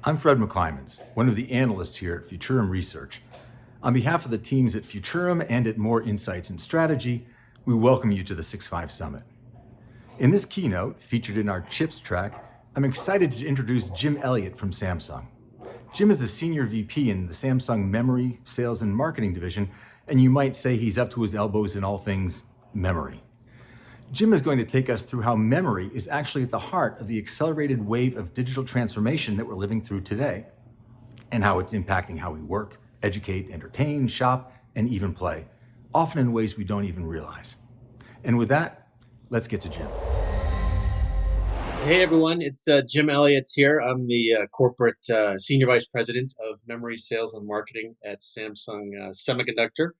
I'm Fred McClymans, one of the analysts here at Futurum Research. On behalf of the teams at Futurum and at More Insights and Strategy, we welcome you to the 6.5 Summit. In this keynote, featured in our CHIPS track, I'm excited to introduce Jim Elliott from Samsung. Jim is a senior VP in the Samsung Memory, Sales, and Marketing Division, and you might say he's up to his elbows in all things memory. Jim is going to take us through how memory is actually at the heart of the accelerated wave of digital transformation that we're living through today, and how it's impacting how we work, educate, entertain, shop, and even play, often in ways we don't even realize. And with that, let's get to Jim. Hey everyone, it's Jim Elliott here. I'm the corporate senior vice president of memory, sales, and marketing at Samsung Semiconductor,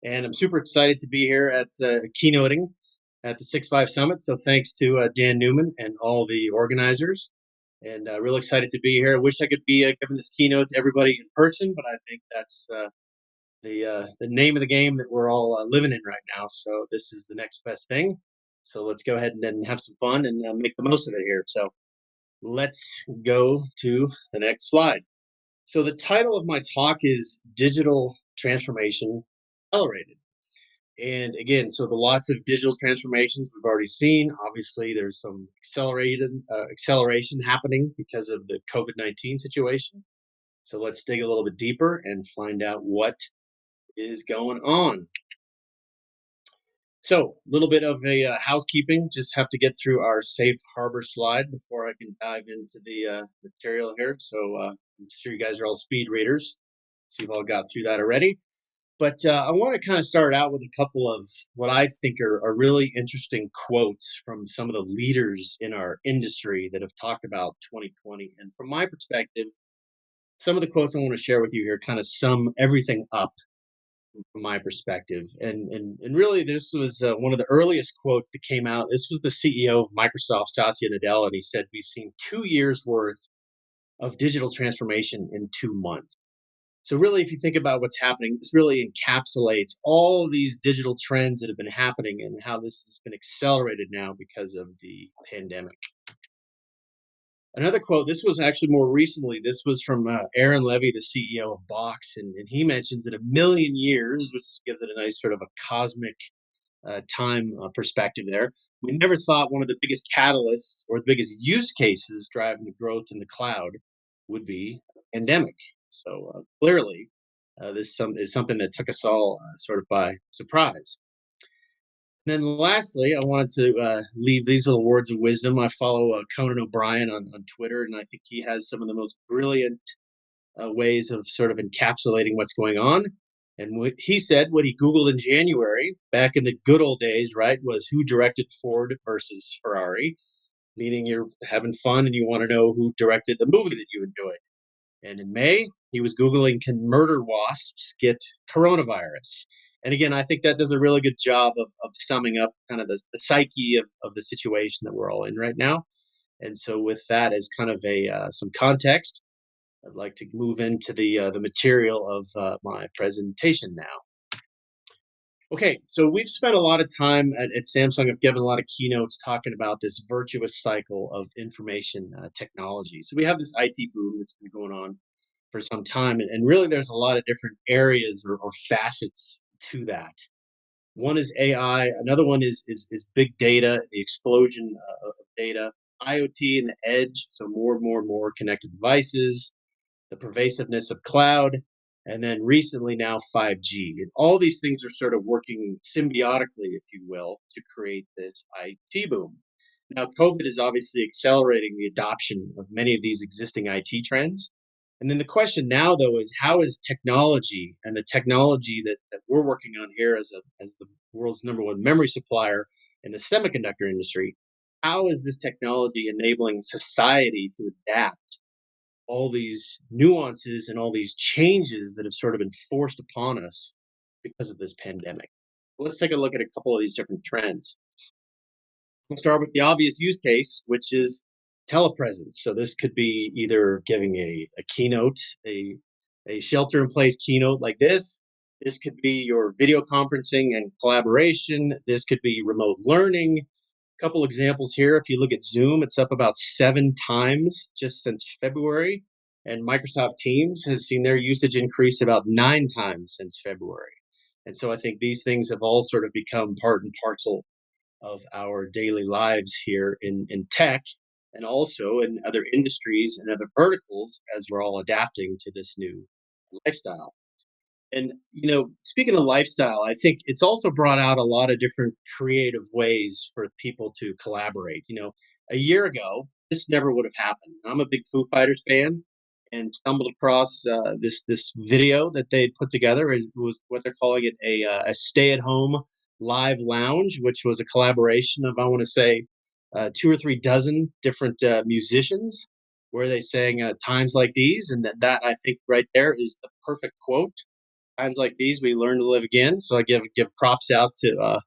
and I'm super excited to be here at keynoting at the 6.5 Summit. So thanks to Dan Newman and all the organizers, and real excited to be here. I wish I could be giving this keynote to everybody in person, but I think that's the name of the game that we're all living in right now. So this is the next best thing. So let's go ahead and then have some fun and make the most of it here. So let's go to the next slide. So the title of my talk is Digital Transformation Accelerated. And again, so the lots of digital transformations we've already seen. Obviously, there's some acceleration happening because of the COVID-19 situation. So let's dig a little bit deeper and find out what is going on. So a little bit of a housekeeping, just have to get through our safe harbor slide before I can dive into the material here. So I'm sure you guys are all speed readers, so you've all got through that already. But I want to kind of start out with a couple of what I think are really interesting quotes from some of the leaders in our industry that have talked about 2020. And from my perspective, some of the quotes I want to share with you here kind of sum everything up from my perspective. And really, this was one of the earliest quotes that came out. This was the CEO of Microsoft, Satya Nadella, and he said, "We've seen 2 years worth of digital transformation in 2 months." So really, if you think about what's happening, this really encapsulates all of these digital trends that have been happening and how this has been accelerated now because of the pandemic. Another quote, this was actually more recently, this was from Aaron Levy, the CEO of Box, and he mentions that 1,000,000 years, which gives it a nice sort of a cosmic time perspective there. We never thought one of the biggest catalysts or the biggest use cases driving the growth in the cloud would be a pandemic. So clearly, this is something that took us all sort of by surprise. Then lastly, I wanted to leave these little words of wisdom. I follow Conan O'Brien on Twitter, and I think he has some of the most brilliant ways of sort of encapsulating what's going on. And what he said, what he Googled in January, back in the good old days, right, was who directed Ford versus Ferrari, meaning you're having fun and you want to know who directed the movie that you enjoyed. And in May, he was Googling, can murder wasps get coronavirus? And again, I think that does a really good job of summing up kind of the psyche of the situation that we're all in right now. And so with that as kind of some context, I'd like to move into the material of my presentation now. Okay, so we've spent a lot of time at Samsung. I've given a lot of keynotes talking about this virtuous cycle of information technology. So we have this IT boom that's been going on for some time, and really there's a lot of different areas or facets to that. One is AI, another one is big data, the explosion of data, IoT and the edge, so more and more and more connected devices, the pervasiveness of cloud, and then recently now 5G. And all these things are sort of working symbiotically, if you will, to create this IT boom. Now, COVID is obviously accelerating the adoption of many of these existing IT trends. And then the question now, though, is how is technology and the technology that we're working on here as the world's #1 memory supplier in the semiconductor industry, how is this technology enabling society to adapt all these nuances and all these changes that have sort of been forced upon us because of this pandemic? Let's take a look at a couple of these different trends. We'll start with the obvious use case, which is telepresence. So this could be either giving a keynote, a shelter-in-place keynote like this. This could be your video conferencing and collaboration. This could be remote learning. A couple examples here. If you look at Zoom, it's up about 7 times just since February. And Microsoft Teams has seen their usage increase about 9 times since February. And so I think these things have all sort of become part and parcel of our daily lives here in tech and also in other industries and other verticals as we're all adapting to this new lifestyle. And, speaking of lifestyle, I think it's also brought out a lot of different creative ways for people to collaborate. A year ago, this never would have happened. I'm a big Foo Fighters fan and stumbled across this video that they put together. It was what they're calling it a stay at home live lounge, which was a collaboration of, I want to say, 2 or 3 dozen different musicians where they sang times like these. And that I think right there is the perfect quote. Times like these, we learn to live again. So I give props out to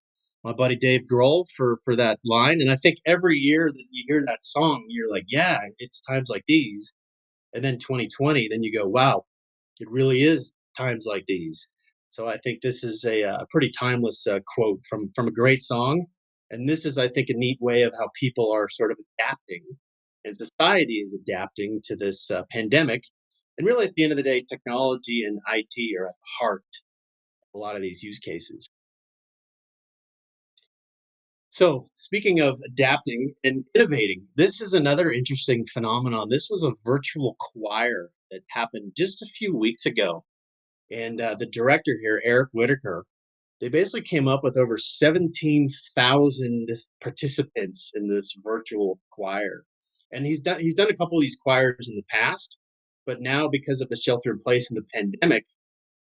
my buddy Dave Grohl for that line. And I think every year that you hear that song, you're like, yeah, it's times like these. And then 2020, then you go, wow, it really is times like these. So I think this is a pretty timeless quote from a great song. And this is, I think, a neat way of how people are sort of adapting and society is adapting to this pandemic. And really, at the end of the day, technology and IT are at the heart of a lot of these use cases. So, speaking of adapting and innovating, this is another interesting phenomenon. This was a virtual choir that happened just a few weeks ago. And the director here, Eric Whitaker, they basically came up with over 17,000 participants in this virtual choir. And he's done a couple of these choirs in the past, but now because of the shelter in place and the pandemic,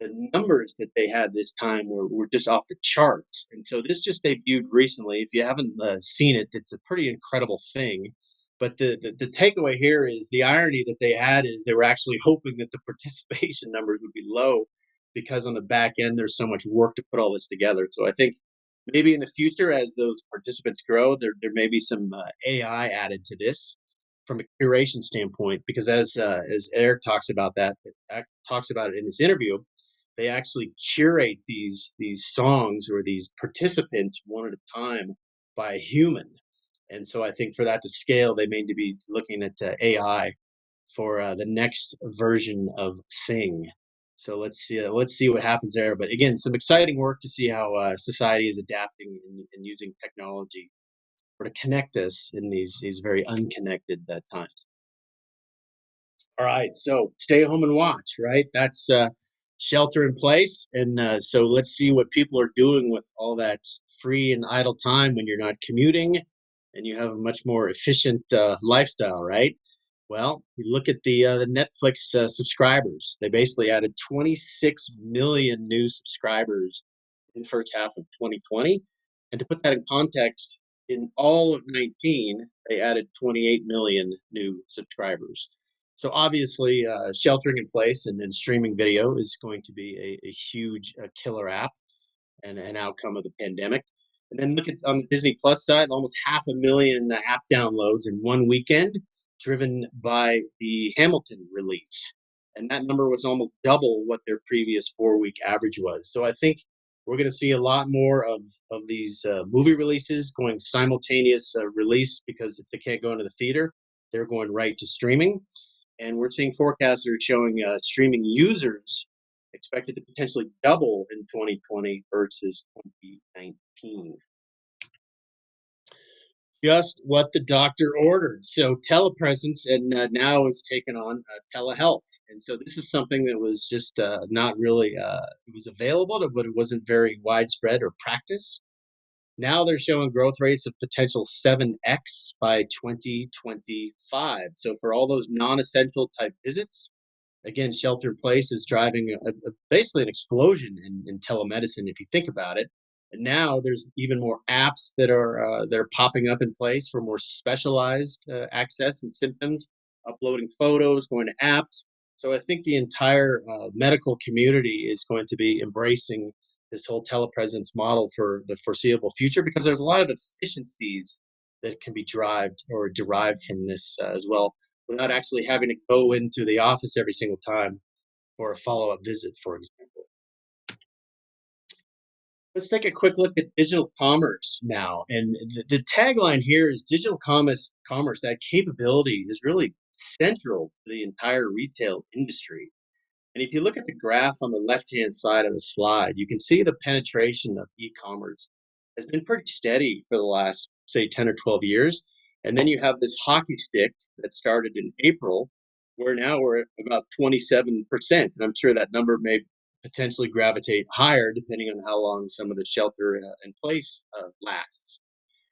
the numbers that they had this time were just off the charts. And so this just debuted recently. If you haven't seen it, it's a pretty incredible thing. But the takeaway here is the irony that they had is they were actually hoping that the participation numbers would be low because on the back end there's so much work to put all this together. So I think maybe in the future, as those participants grow, there may be some AI added to this from a curation standpoint, because as Eric talks about talks about it in this interview, they actually curate these songs or these participants one at a time by a human. And so I think for that to scale, they may need to be looking at AI for the next version of Sing. So let's see what happens there. But again, some exciting work to see how society is adapting and using technology to connect us in these very unconnected times. All right, so stay home and watch, right? That's shelter in place, and so let's see what people are doing with all that free and idle time when you're not commuting, and you have a much more efficient lifestyle, right? Well, you look at the Netflix subscribers. They basically added 26 million new subscribers in the first half of 2020, and to put that in context, in all of 19, they added 28 million new subscribers. So obviously, sheltering in place and streaming video is going to be a huge killer app and an outcome of the pandemic. And then look at on the Disney Plus side, almost 500,000 app downloads in one weekend, driven by the Hamilton release. And that number was almost double what their previous 4 week average was. So I think we're going to see a lot more of these movie releases going simultaneous release, because if they can't go into the theater, they're going right to streaming. And we're seeing forecasts that are showing streaming users expected to potentially double in 2020 versus 2019. Just what the doctor ordered. So telepresence and now is taken on telehealth. And so this is something that was just not really, it was available, but it wasn't very widespread or practice. Now they're showing growth rates of potential 7x by 2025. So for all those non-essential type visits, again, shelter in place is driving basically an explosion in telemedicine, if you think about it. And now there's even more apps that are popping up in place for more specialized access and symptoms, uploading photos, going to apps. So I think the entire medical community is going to be embracing this whole telepresence model for the foreseeable future, because there's a lot of efficiencies that can be derived from this as well, without actually having to go into the office every single time for a follow-up visit, for example. Let's take a quick look at digital commerce now. And the tagline here is digital commerce, that capability is really central to the entire retail industry. And if you look at the graph on the left-hand side of the slide, you can see the penetration of e-commerce has been pretty steady for the last, say, 10 or 12 years. And then you have this hockey stick that started in April, where now we're at about 27%. And I'm sure that number may potentially gravitate higher depending on how long some of the shelter in place lasts.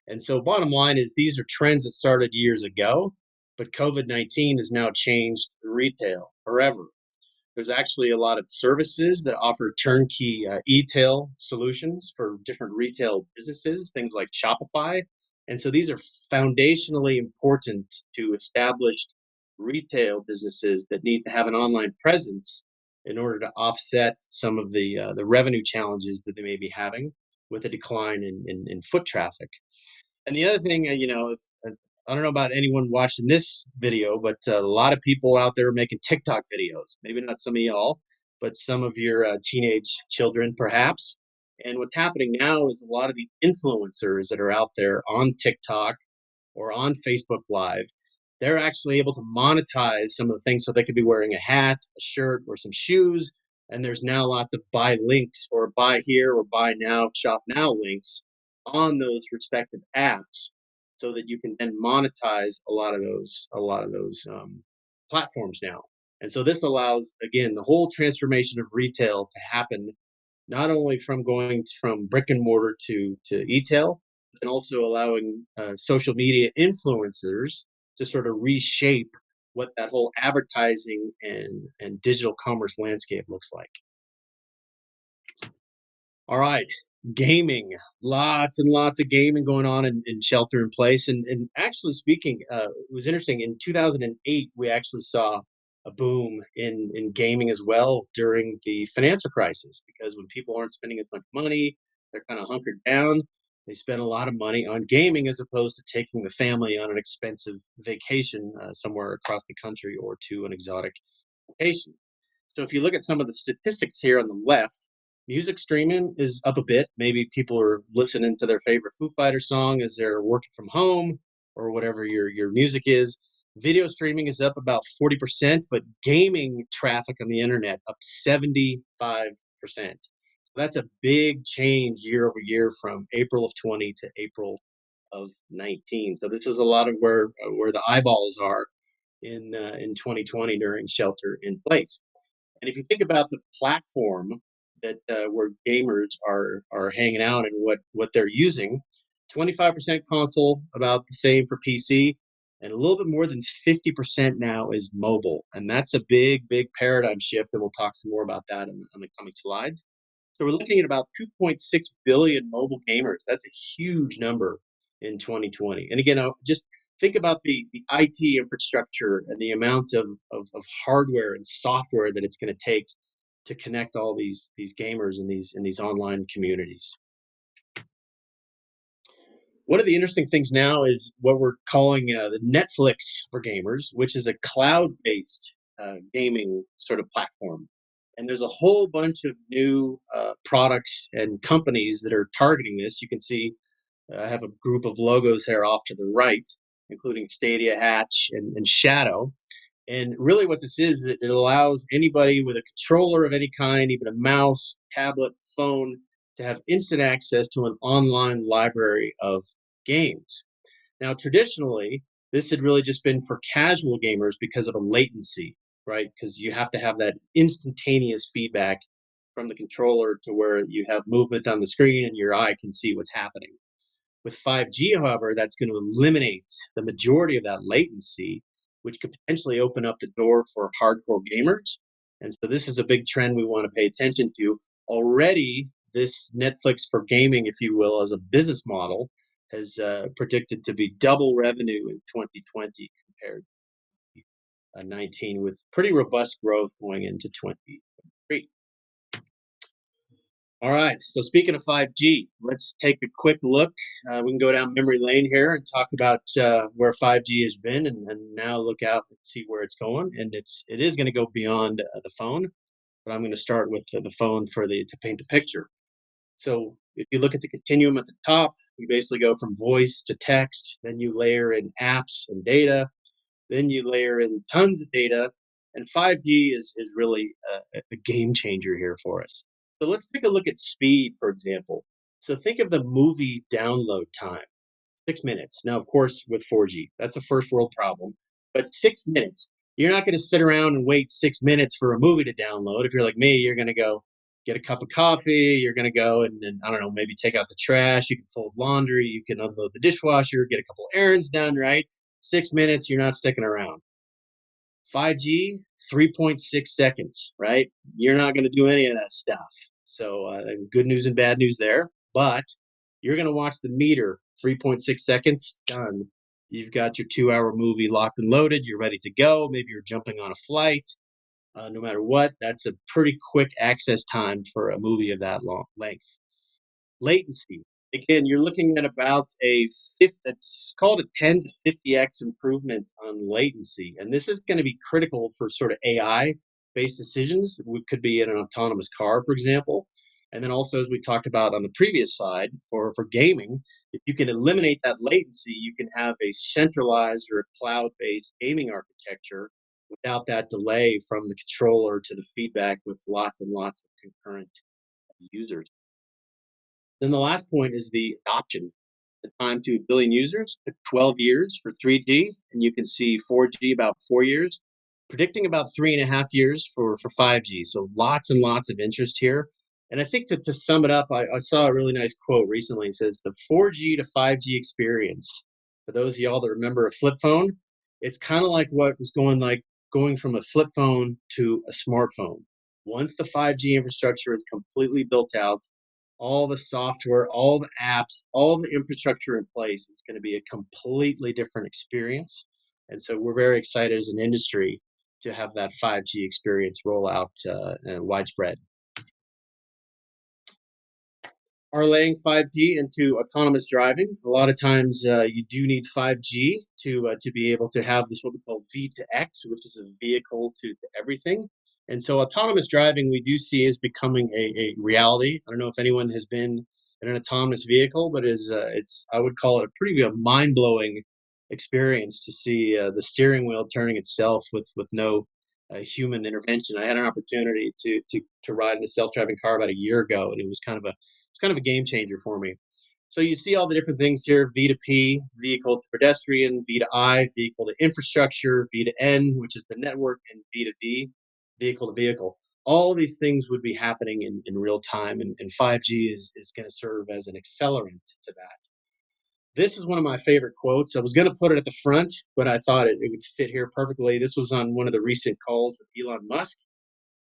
And so bottom line is these are trends that started years ago, but COVID-19 has now changed retail forever. There's actually a lot of services that offer turnkey e-tail solutions for different retail businesses, things like Shopify. And so these are foundationally important to established retail businesses that need to have an online presence in order to offset some of the revenue challenges that they may be having with a decline in foot traffic. And the other thing, I don't know about anyone watching this video, but a lot of people out there are making TikTok videos. Maybe not some of y'all, but some of your teenage children, perhaps. And what's happening now is a lot of the influencers that are out there on TikTok or on Facebook Live, they're actually able to monetize some of the things. So they could be wearing a hat, a shirt, or some shoes. And there's now lots of buy links or buy here or buy now, shop now links on those respective apps so that you can then monetize a lot of those platforms now. And so this allows, again, the whole transformation of retail to happen not only from going from brick and mortar to e-tail, and also allowing social media influencers to sort of reshape what that whole advertising and digital commerce landscape looks like. All right, gaming. Lots and lots of gaming going on in shelter in place. And actually speaking, it was interesting. In 2008, we actually saw a boom in gaming as well during the financial crisis because when people aren't spending as much money, they're kind of hunkered down. They spend a lot of money on gaming as opposed to taking the family on an expensive vacation somewhere across the country or to an exotic location. So if you look at some of the statistics here on the left, music streaming is up a bit. Maybe people are listening to their favorite Foo Fighters song as they're working from home or whatever your music is. Video streaming is up about 40%, but gaming traffic on the internet up 75%. So that's a big change year over year from April of 20 to April of 19. So this is a lot of where the eyeballs are in 2020 during shelter in place. And if you think about the platform that where gamers are hanging out and what they're using, 25% console, about the same for PC, and a little bit more than 50% now is mobile. And that's a big paradigm shift, and we'll talk some more about that on the coming slides. So we're looking at about 2.6 billion mobile gamers. That's a huge number in 2020. And again, just think about the IT infrastructure and the amount of hardware and software that it's going to take to connect all these gamers in these online communities. One of the interesting things now is what we're calling the Netflix for gamers, which is a cloud-based gaming sort of platform. And there's a whole bunch of new products and companies that are targeting this. You can see I have a group of logos there off to the right, including Stadia, Hatch, and Shadow. And really what this is, it allows anybody with a controller of any kind, even a mouse, tablet, phone, to have instant access to an online library of games. Now, traditionally, this had really just been for casual gamers because of a latency, right? Because you have to have that instantaneous feedback from the controller to where you have movement on the screen and your eye can see what's happening. With 5G, however, that's going to eliminate the majority of that latency, which could potentially open up the door for hardcore gamers. And so this is a big trend we want to pay attention to. Already, this Netflix for gaming, if you will, as a business model, has predicted to be double revenue in 2020 compared to 19, with pretty robust growth going into 2023. All right, so speaking of 5G, let's take a quick look. We can go down memory lane here and talk about where 5G has been, and now look out and see where it's going. And it is going to go beyond the phone, but I'm going to start with the phone to paint the picture. So if you look at the continuum at the top, you basically go from voice to text, then you layer in apps and data. Then you layer in tons of data, and 5G is really a game changer here for us. So let's take a look at speed, for example. So think of the movie download time. 6 minutes. Now, of course, with 4G, that's a first world problem. But 6 minutes, you're not going to sit around and wait 6 minutes for a movie to download. If you're like me, you're going to go get a cup of coffee. You're going to go and I don't know, maybe take out the trash. You can fold laundry. You can unload the dishwasher, get a couple errands done, right? 6 minutes, you're not sticking around. 5G, 3.6 seconds, right? You're not going to do any of that stuff. So, good news and bad news there. But you're going to watch the meter, 3.6 seconds, done. You've got your 2 hour movie locked and loaded. You're ready to go. Maybe you're jumping on a flight. No matter what, that's a pretty quick access time for a movie of that long length. Latency. Again, you're looking at about a fifth, it's called a 10 to 50x improvement on latency. And this is going to be critical for sort of AI based decisions. We could be in an autonomous car, for example. And then also, as we talked about on the previous slide, for gaming, if you can eliminate that latency, you can have a centralized or a cloud based gaming architecture without that delay from the controller to the feedback with lots and lots of concurrent users. Then the last point is the adoption. The time to a billion users took 12 years for 3G, and you can see 4G about 4 years, predicting about 3.5 years for 5G. So lots and lots of interest here. And I think to sum it up, I saw a really nice quote recently. It says the 4G to 5G experience. For those of y'all that remember a flip phone, it's kind of like what was going from a flip phone to a smartphone. Once the 5G infrastructure is completely built out, all the software, all the apps, all the infrastructure in place, it's going to be a completely different experience. And so we're very excited as an industry to have that 5G experience roll out widespread. Parlaying 5G into autonomous driving. A lot of times you do need 5G to be able to have this what we call V to X, which is a vehicle to everything. And so autonomous driving we do see is becoming a reality. I don't know if anyone has been in an autonomous vehicle, but it's I would call it a pretty mind-blowing experience to see the steering wheel turning itself with no human intervention. I had an opportunity to ride in a self-driving car about a year ago, and it was kind of a game changer for me. So you see all the different things here: V to P, vehicle to pedestrian; V to I, vehicle to infrastructure; V to N, which is the network; and V to V, vehicle to vehicle. All these things would be happening in real time, and 5G is going to serve as an accelerant to that. This is one of my favorite quotes. I was going to put it at the front, but I thought it would fit here perfectly. This was on one of the recent calls with Elon Musk.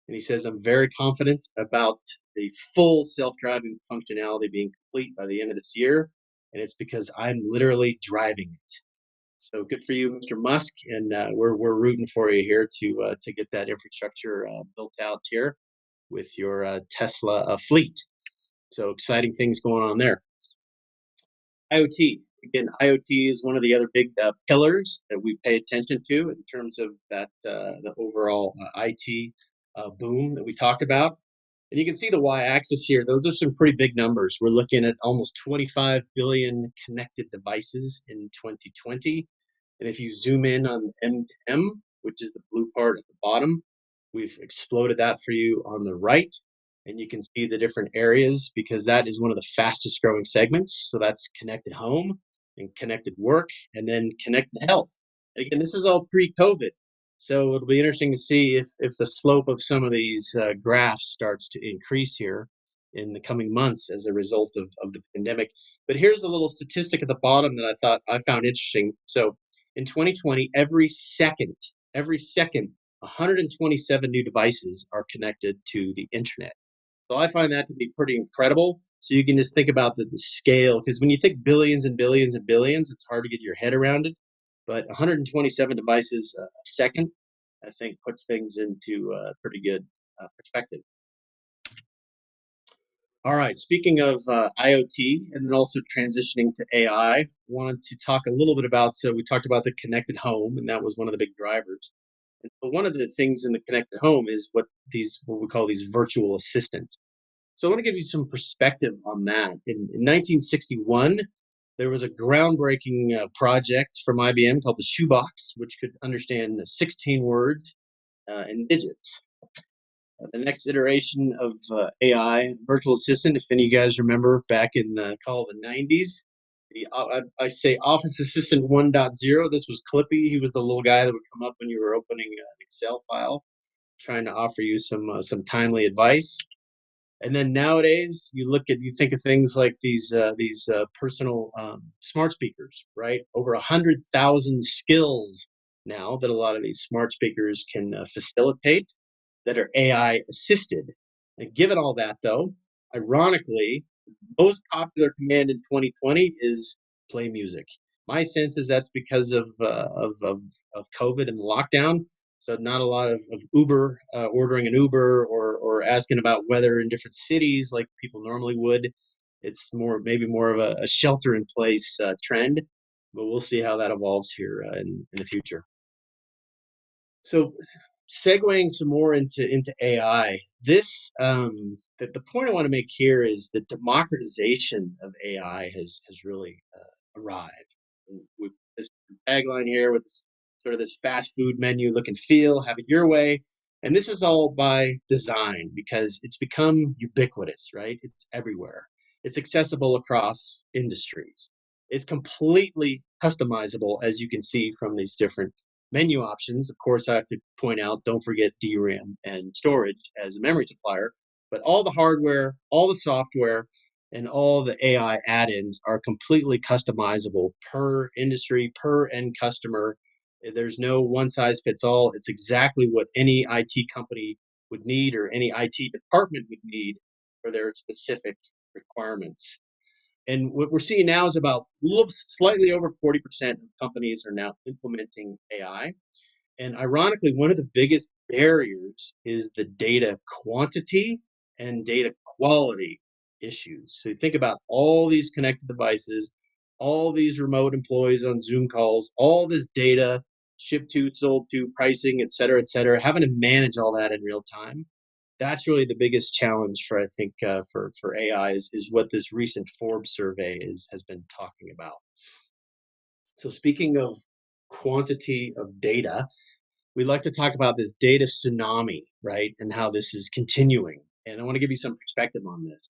And he says, I'm very confident about the full self-driving functionality being complete by the end of this year. And it's because I'm literally driving it. So good for you, Mr. Musk. And we're rooting for you here to get that infrastructure built out here with your Tesla fleet. So exciting things going on there. IoT. Again, IoT is one of the other big pillars that we pay attention to in terms of that the overall IT boom that we talked about. And you can see the y-axis here. Those are some pretty big numbers. We're looking at almost 25 billion connected devices in 2020. And if you zoom in on M2M, which is the blue part at the bottom, we've exploded that for you on the right. And you can see the different areas because that is one of the fastest growing segments. So that's connected home and connected work and then connected health. And again, this is all pre-COVID. So it'll be interesting to see if the slope of some of these graphs starts to increase here in the coming months as a result of the pandemic. But here's a little statistic at the bottom that I found interesting. So in 2020, every second, 127 new devices are connected to the internet. So I find that to be pretty incredible. So you can just think about the scale, because when you think billions and billions and billions, it's hard to get your head around it. But 127 devices a second, I think, puts things into pretty good perspective. All right, speaking of IoT and then also transitioning to AI, wanted to talk a little bit about, so we talked about the connected home, and that was one of the big drivers. And so one of the things in the connected home is what we call these virtual assistants. So I want to give you some perspective on that. In 1961, There was a groundbreaking project from IBM called the Shoebox, which could understand 16 words and digits. The next iteration of AI, virtual assistant, if any of you guys remember back in call the 90s, I say Office Assistant 1.0. This was Clippy. He was the little guy that would come up when you were opening an Excel file, trying to offer you some timely advice. And then nowadays, you think of things like these personal smart speakers, right? Over 100,000 skills now that a lot of these smart speakers can facilitate that are AI assisted. And given all that, though, ironically, most popular command in 2020 is play music. My sense is that's because of COVID and lockdown. So not a lot of Uber ordering an Uber or asking about weather in different cities like people normally would. It's maybe more of a shelter in place trend, but we'll see how that evolves here in the future. So segueing some more into AI, the point I want to make here is that democratization of AI has really arrived. With this tagline here with sort of this fast food menu look and feel, have it your way. And this is all by design because it's become ubiquitous, right? It's everywhere. It's accessible across industries. It's completely customizable, as you can see from these different menu options. Of course, I have to point out, don't forget DRAM and storage as a memory supplier, but all the hardware, all the software, and all the AI add-ins are completely customizable per industry, per end customer. There's no one size fits all. It's exactly what any IT company would need or any IT department would need for their specific requirements. And what we're seeing now is about slightly over 40% of companies are now implementing AI. And ironically, one of the biggest barriers is the data quantity and data quality issues. So you think about all these connected devices, all these remote employees on Zoom calls, all this data shipped to, sold to, pricing, et cetera, having to manage all that in real time. That's really the biggest challenge for, I think, for AI is what this recent Forbes survey has been talking about. So speaking of quantity of data, we like to talk about this data tsunami, right? And how this is continuing. And I want to give you some perspective on this.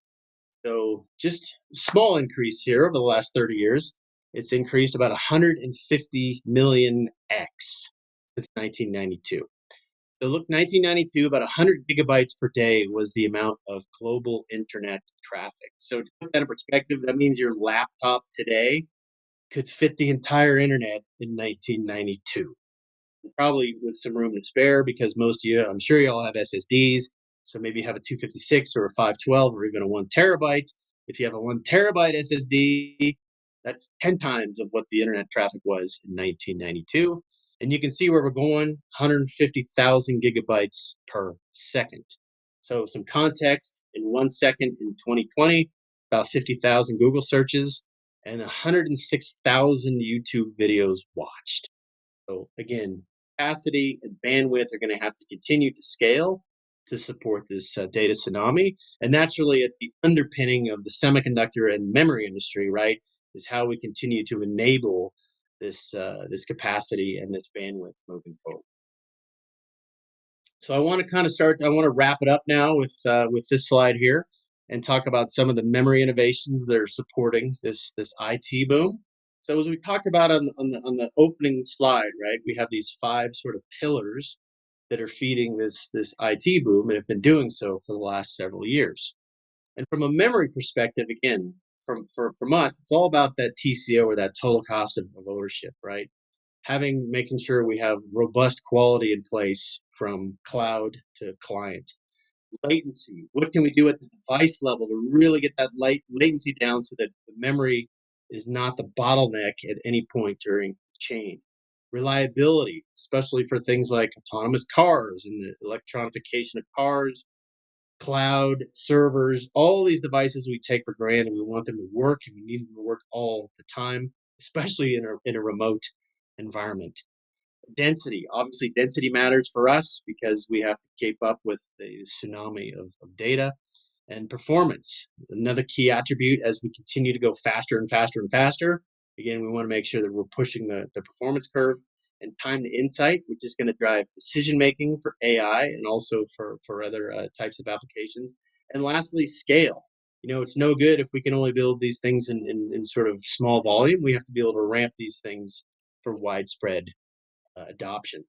So just small increase here over the last 30 years. It's increased about 150 million X since 1992. So look, 1992, about 100 gigabytes per day was the amount of global internet traffic. So to put that in perspective, that means your laptop today could fit the entire internet in 1992. Probably with some room to spare because most of you, I'm sure you all have SSDs. So maybe you have a 256 or a 512 or even a 1 terabyte. If you have a 1 terabyte SSD, that's 10 times of what the internet traffic was in 1992. And you can see where we're going, 150,000 gigabytes per second. So some context, in 1 second in 2020, about 50,000 Google searches and 106,000 YouTube videos watched. So again, capacity and bandwidth are going to have to continue to scale to support this data tsunami. And that's really at the underpinning of the semiconductor and memory industry, right? Is how we continue to enable this capacity and this bandwidth moving forward. So I want to wrap it up now with this slide here and talk about some of the memory innovations that are supporting this IT boom. So as we talked about on the opening slide, right, we have these 5 sort of pillars that are feeding this IT boom and have been doing so for the last several years. And from a memory perspective, again, from us, it's all about that TCO or that total cost of ownership, right? Making sure we have robust quality in place from cloud to client. Latency, what can we do at the device level to really get that latency down so that the memory is not the bottleneck at any point during the chain. Reliability, especially for things like autonomous cars and the electronification of cars, cloud servers, all these devices we take for granted. We want them to work and we need them to work all the time, especially in a remote environment. Density, obviously density matters for us because we have to keep up with the tsunami of data. And performance, another key attribute as we continue to go faster and faster and faster. Again, we want to make sure that we're pushing the performance curve. And time to insight, which is going to drive decision making for AI and also for other types of applications. And lastly, scale. It's no good if we can only build these things in sort of small volume. We have to be able to ramp these things for widespread adoption.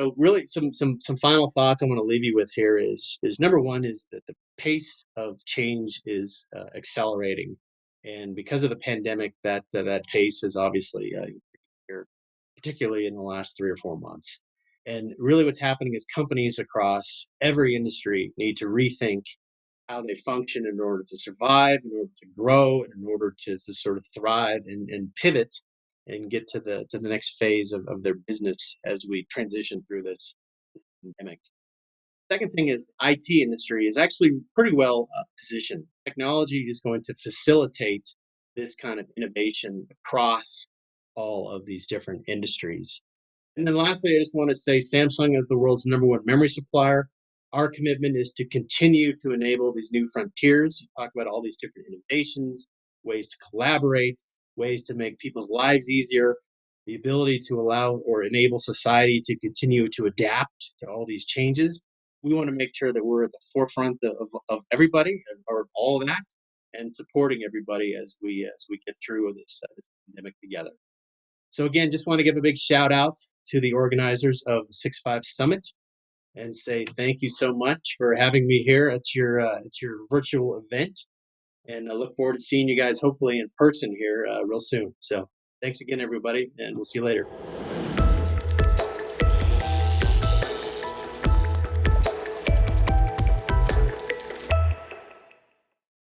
So really, some final thoughts I want to leave you with here is number one is that the pace of change is accelerating, and because of the pandemic, that pace is obviously here, particularly in the last 3 or 4 months. And really, what's happening is companies across every industry need to rethink how they function in order to survive, in order to grow, and in order to sort of thrive and pivot and get to the next phase of their business as we transition through this pandemic. Second thing is the IT industry is actually pretty well positioned. Technology is going to facilitate this kind of innovation across all of these different industries. And then lastly, I just want to say Samsung is the world's #1 memory supplier. Our commitment is to continue to enable these new frontiers. You talk about all these different innovations, ways to collaborate, ways to make people's lives easier, the ability to allow or enable society to continue to adapt to all these changes. We want to make sure that we're at the forefront of everybody or all of that and supporting everybody as we get through this pandemic together. So again, just want to give a big shout out to the organizers of the 6.5 Summit and say thank you so much for having me here at your virtual event. And I look forward to seeing you guys hopefully in person here real soon. So thanks again, everybody, and we'll see you later.